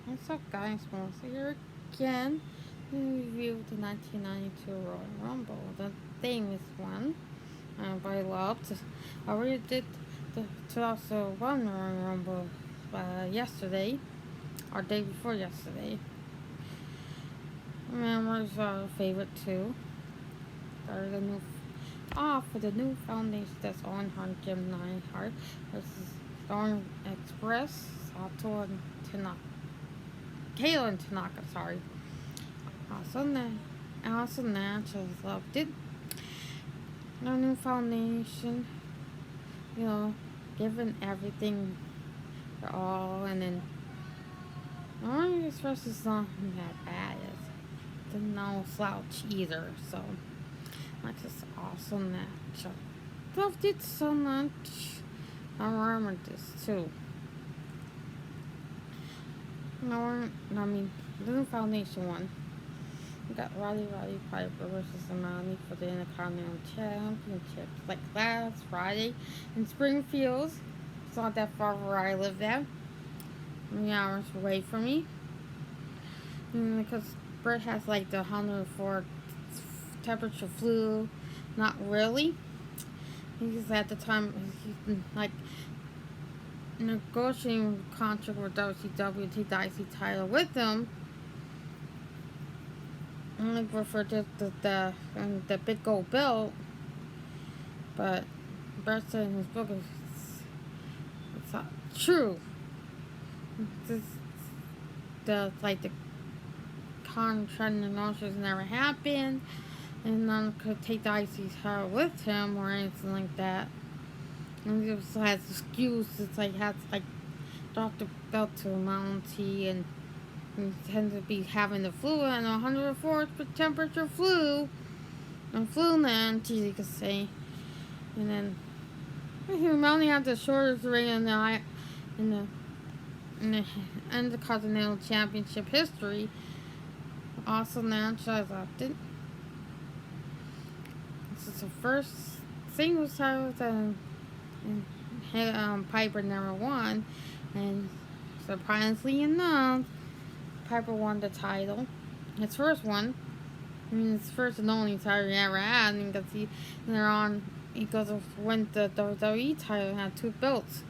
What's up, guys? Melissa here again to review the 1992 Royal Rumble, the famous one. I loved. I already did the 2001 Royal Rumble yesterday, or day before yesterday. Memories are favorite too. Started a new off with a new foundation that's on Jim Neidhart versus Storm Express, Sato and Tanaka. Kayla and Tanaka, sorry. Awesome match. I loved it. No new foundation. You know, giving everything for all, and then Orange Express is not that bad. It's no slouch either. So that's just awesome match. I loved it so much. I remember this too. No, I mean, the new foundation one. We got Roddy Piper versus Amani for the Intercontinental Championship. Like last Friday in Springfield. It's not that far where I live at. 3 hours away from me. Because Brett has like the 104 temperature flu. Not really. He's at the time, he's like negotiating contract with WCW to take the IC title with them. I prefer just the big gold belt, but Brett said in his book it's not true. This the contract negotiations never happened, and none could take the IC title with him or anything like that. And he just has excuses like has like drop the belt to Mountie and tend to be having the flu and 104 temperature flu and flu land, you could say. And then he only had the shortest reign in the Intercontinental Championship history. Awesome match, I loved it. This is the first singles title that Piper never won, and surprisingly enough, Piper won the title. His first one. I mean, his first and only title he ever had. Because he goes to win the WWE title and had 2 belts.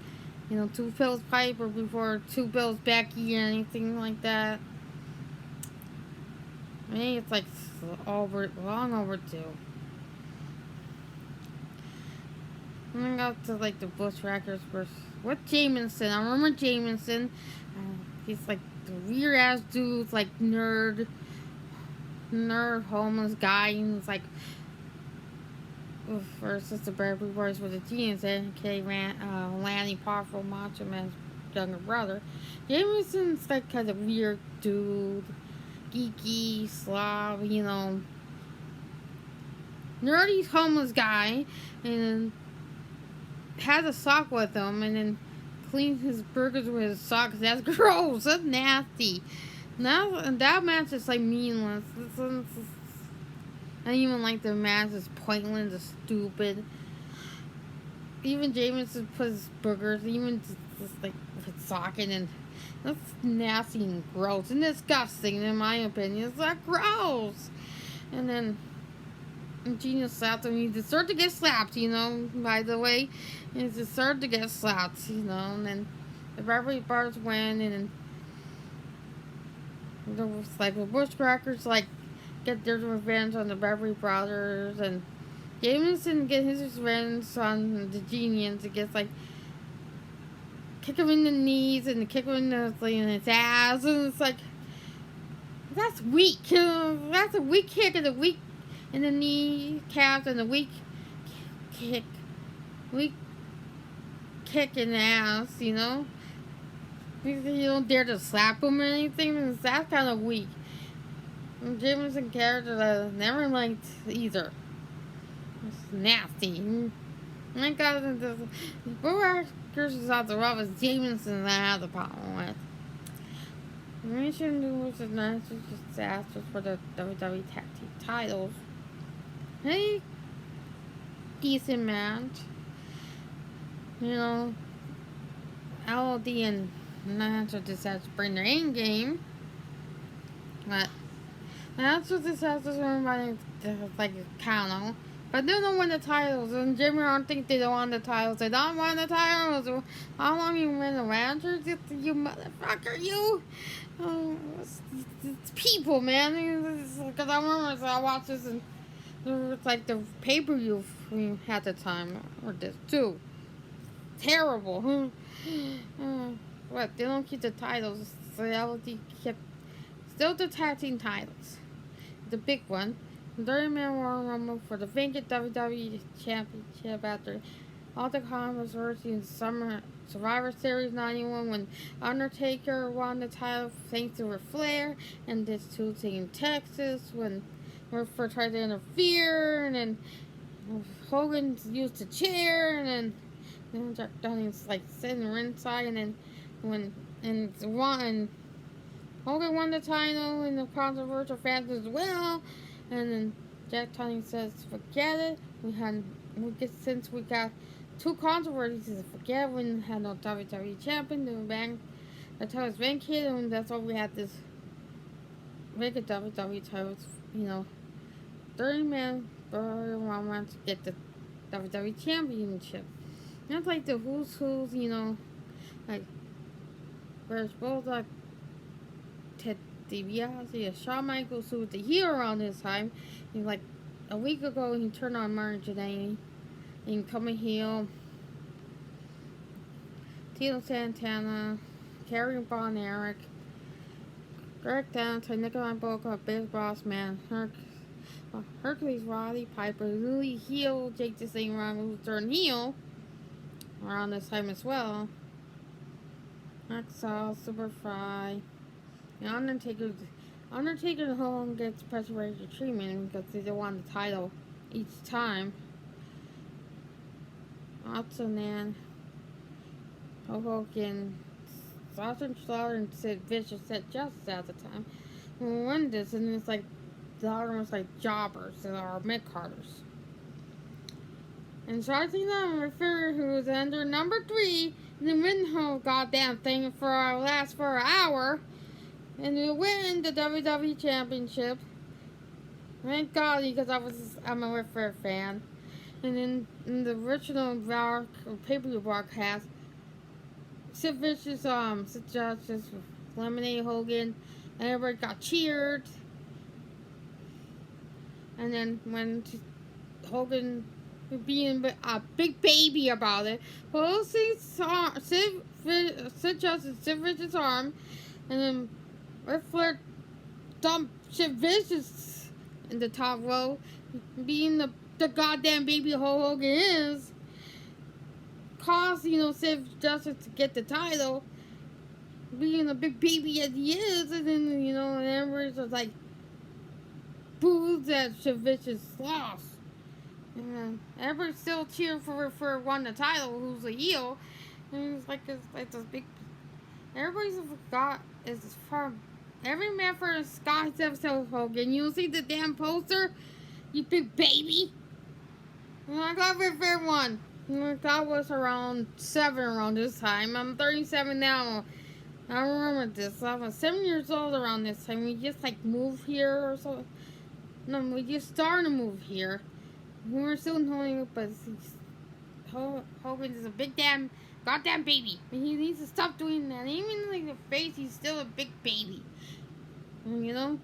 2 belts Piper before 2 belts Becky or anything like that. I think it's like long overdue. And then got to like the Bushwhackers versus with Jamison. I remember Jamison. He's like the weird ass dude, like nerd homeless guy, and it's like versus the Beverly Boys with the Genius, aka Lanny Powerful Macho Man's younger brother. Jamison's like kind of weird dude, geeky, slob, nerdy homeless guy, and has a sock with him, and then cleans his burgers with his socks. That's gross. That's nasty. Now that match is like meaninless. I even like the match. It's pointless. It's stupid. Even Jameson put his burgers, even just like with socket, and that's nasty and gross and disgusting in my opinion. It's like gross. And then Genius slapped him. He deserved to get slapped, by the way. He deserved to get slapped, and then the Beverly Brothers win, and then there was like the Bushwhackers get their revenge on the Beverly Brothers, and Jameson get his revenge on the Genius. It gets kick him in the knees and kick him in his ass, and it's like that's weak. That's a weak kick and a weak in the knee caps and a weak kick in the ass, You don't dare to slap him or anything. That's kind of weak. And Jameson character that I never liked either. It's nasty. And I got the Bushwhackers is out the roughest Jameson that I have the problem with. We shouldn't do which is nice, just ask for the WWE Tag Team titles. Hey, decent match. LOD and Announcer decides to bring their A game. But announcer decides to run by like a counter. But they don't win the titles, and Jimmy don't think they don't want the titles. They don't want the titles. How long you win the Rangers? You motherfucker, you! It's people, man. Because I remember I watched this, and it was like the pay-per-view we had the time, or this too. Terrible. What? They don't keep the titles. So they kept still the tag team titles. The big one. 30-man Royal Rumble for the vacant WWE Championship after all the controversy in Summer Survivor Series 91 when Undertaker won the title thanks to Ric Flair, and this Tuesday in Texas when Ric Flair tried to interfere, and then Hogan used the chair, and then Jack Dunning's like sitting ringside, and then and Hogan won the title in the controversial fashion as well. And then Jack Tunney says, "Forget it. Since we got two controversies. Forget we had no WWE champion. The title's vacated, and that's why we had this vacant WWE titles. 30-man wants to get the WWE championship. That's like the who's, like where's both like Ted DiBiase, Shawn Michaels, who was the heel around this time. He's like a week ago he turned on Martin Jannetty and coming heel. Tito Santana, Kerry Von Erich, Greg Dante, Nikolai Boca, Big Boss Man, Hercules Roddy Piper, Louis heel, Jake the Snake Roberts, who turned heel around this time as well. Hacksaw, Superfly. Undertaker and Hogan gets preservation treatment because they don't want the title each time. Ottoman, Hogan, Sergeant Slaughter, and Sid Vicious said justice at the time. We won this, and it's like the other ones like jobbers or mid-carders. And Sergeant Slaughter, who was under number 3 in the win goddamn thing for an hour. And we win the WWE Championship. Thank God, because I'm a Ric Flair fan. And then in the original pay-per-view broadcast, Sid Vicious suggested eliminate Hogan, and everybody got cheered. And then when Hogan being a big baby about it, Sid Vicious' arm, and then Ric Flair dumped Sid Vicious in the top row, being the goddamn baby Hogan is, caused, Sid Vicious to get the title, being a big baby as he is, and then, and everybody's just like, boos that Sid Vicious lost. And everybody's still cheering for Ric Flair won the title, who's a heel, and it's like this big, everybody's forgot, is from, every man for a Scott himself, Hogan. You see the damn poster? You big baby. And I got Ric Flair won. That was around 7 around this time. I'm 37 now. I remember this. I was 7 years old around this time. We just like moved here or so. No, we just started to move here. We were still knowing it, but Hogan is a big goddamn baby. And he needs to stop doing that. Even like the face, he's still a big baby. And,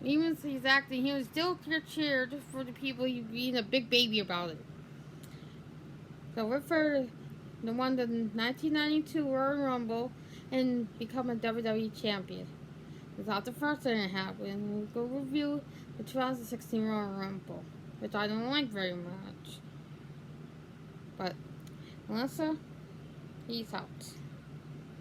even if he's acting, he was still cheered for the people being a big baby about it. So Ric Flair won the 1992 Royal Rumble and become a WWE champion. It's not the first thing that happened. We'll go review the 2016 Royal Rumble, which I don't like very much. But Melissa, peace out.